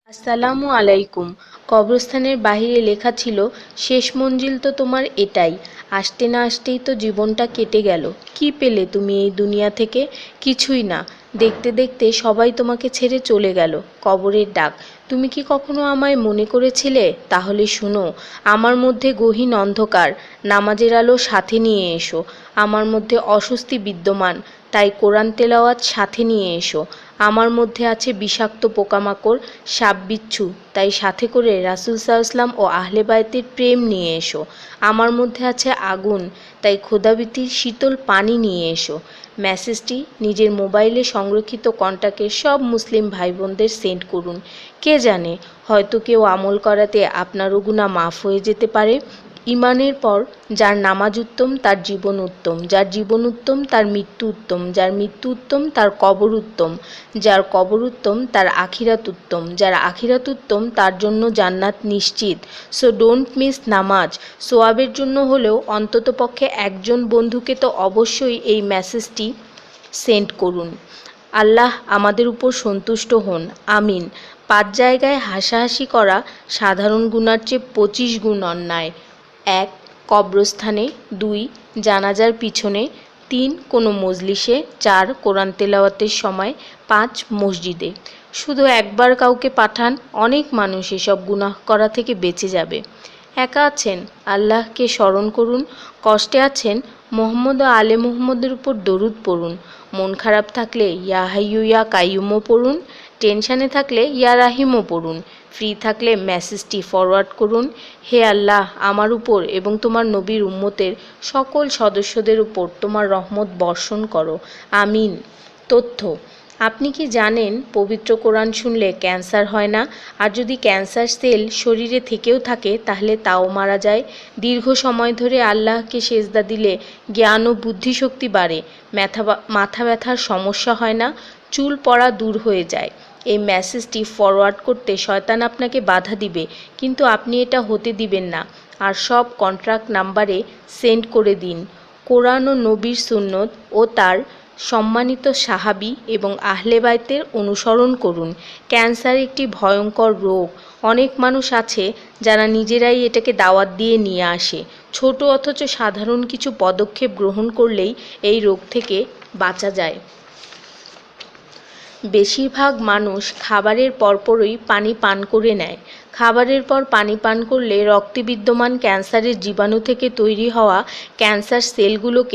আসসালামু আলাইকুম। কবরস্থানের বাহিরে লেখা ছিল, শেষ মঞ্জিল তো তোমার এটাই। আসতে না আসতেই তো জীবনটা কেটে গেল। কি পেলে তুমি এই দুনিয়া থেকে? কিছুই না। দেখতে দেখতে সবাই তোমাকে ছেড়ে চলে গেল। কবরের ডাক। তুমি কি কখনো আমায় মনে করেছিলে? তাহলে শুনো, আমার মধ্যে গহীন অন্ধকার, নামাজের আলো সাথে নিয়ে এসো। আমার মধ্যে অস্বস্তি বিদ্যমান, তাই কোরআন তেলাওয়াত সাথে নিয়ে এসো। আমার মধ্যে আছে বিষাক্ত পোকামাকড়, সাপ বিচ্ছু, তাই সাথে করে রাসূল সাল্লাল্লাহু ও আহলে বায়তের প্রেম নিয়ে এসো। আমার মধ্যে আছে আগুন, তাই খোদাভীতির শীতল পানি নিয়ে এসো। মেসেজটি নিজের মোবাইলে সংরক্ষিত কন্টাক্টের সব মুসলিম ভাই বোনদের সেন্ড করুন। কে জানে, হয়তো কেউ আমল করাতে আপনারও গুনাহ মাফ হয়ে যেতে পারে। ঈমানের পর যার নামাজ উত্তম তার জীবন উত্তম, যার জীবন উত্তম তার মৃত্যু উত্তম, যার মৃত্যু উত্তম তার কবর উত্তম, যার কবর উত্তম তার আখিরাত উত্তম, যার আখিরাত উত্তম তার জন্য জান্নাত নিশ্চিত। সো ডোন্ট মিস নামাজ। সোয়াবের জন্য হলেও অন্ততপক্ষে একজন বন্ধুকে তো অবশ্যই এই মেসেজটি সেন্ড করুন। আল্লাহ আমাদের উপর সন্তুষ্ট হন, আমিন। 5 জায়গায় হাসাহাসি করা সাধারণ গুনার চেয়ে 25 গুণ অন্যায়। 1. কবরস্থানে। 2. জানাজার পিছনে। 3. কোনো মজলিসে। 4. কোরআন তেলাওয়াতের সময়। 5. মসজিদে। শুধু একবার কাউকে পাঠান, অনেক মানুষ এসব গুনাহ করা থেকে বেঁচে যাবে। একা আছেন, আল্লাহকে স্মরণ করুন। কষ্টে আছেন, মুহাম্মদ ও আলে মুহাম্মদের উপর দরুদ পড়ুন। মন খারাপ থাকলে ইয়া হাইয়্যু ইয়া কাইয়্যুমও পড়ুন। টেনশানে থাকলে ইয়া রাহিমও পড়ুন। ফ্রি থাকলে মেসেজটি ফরওয়ার্ড করুন, হে আল্লাহ, আমার উপর এবং তোমার নবীর উম্মতের সকল সদস্যদের উপর তোমার রহমত বর্ষণ করো, আমিন। তথ্য: আপনি কি জানেন পবিত্র কোরআন শুনলে ক্যান্সার হয় না? আর যদি ক্যান্সার সেল শরীরে থেকেও থাকে তাহলে তাও মারা যায়। দীর্ঘ সময় ধরে আল্লাহকে সেজদা দিলে জ্ঞান ও বুদ্ধিশক্তি বাড়ে। মাথা ব্যথার সমস্যা হয় না, চুল পড়া দূর হয়ে যায়। এই মেসেজটি ফরওয়ার্ড করতে শয়তান আপনাকে বাধা দিবে, কিন্তু আপনি এটা হতে দিবেন না। আর সব কন্ট্যাক্ট নাম্বারে সেন্ড করে দিন। কোরআন ও নবীর সুন্নত ও তার সম্মানিত সাহাবী এবং আহলে বাইতের অনুসরণ করুন। ক্যান্সার একটি ভয়ঙ্কর রোগ। অনেক মানুষ আছে যারা নিজেরাই এটাকে দাওয়াত দিয়ে নিয়ে আসে। ছোট অথচ সাধারণ কিছু পদক্ষেপ গ্রহণ করলেই এই রোগ থেকে বাঁচা যায়। বেশিরভাগ মানুষ খাবারের পরপরই পানি পান করে নেয়। খাবারের পর পানি পান করলে রক্তে বিদ্যমান ক্যান্সারের জীবাণু থেকে তৈরি হওয়া ক্যান্সার সেলগুলোকে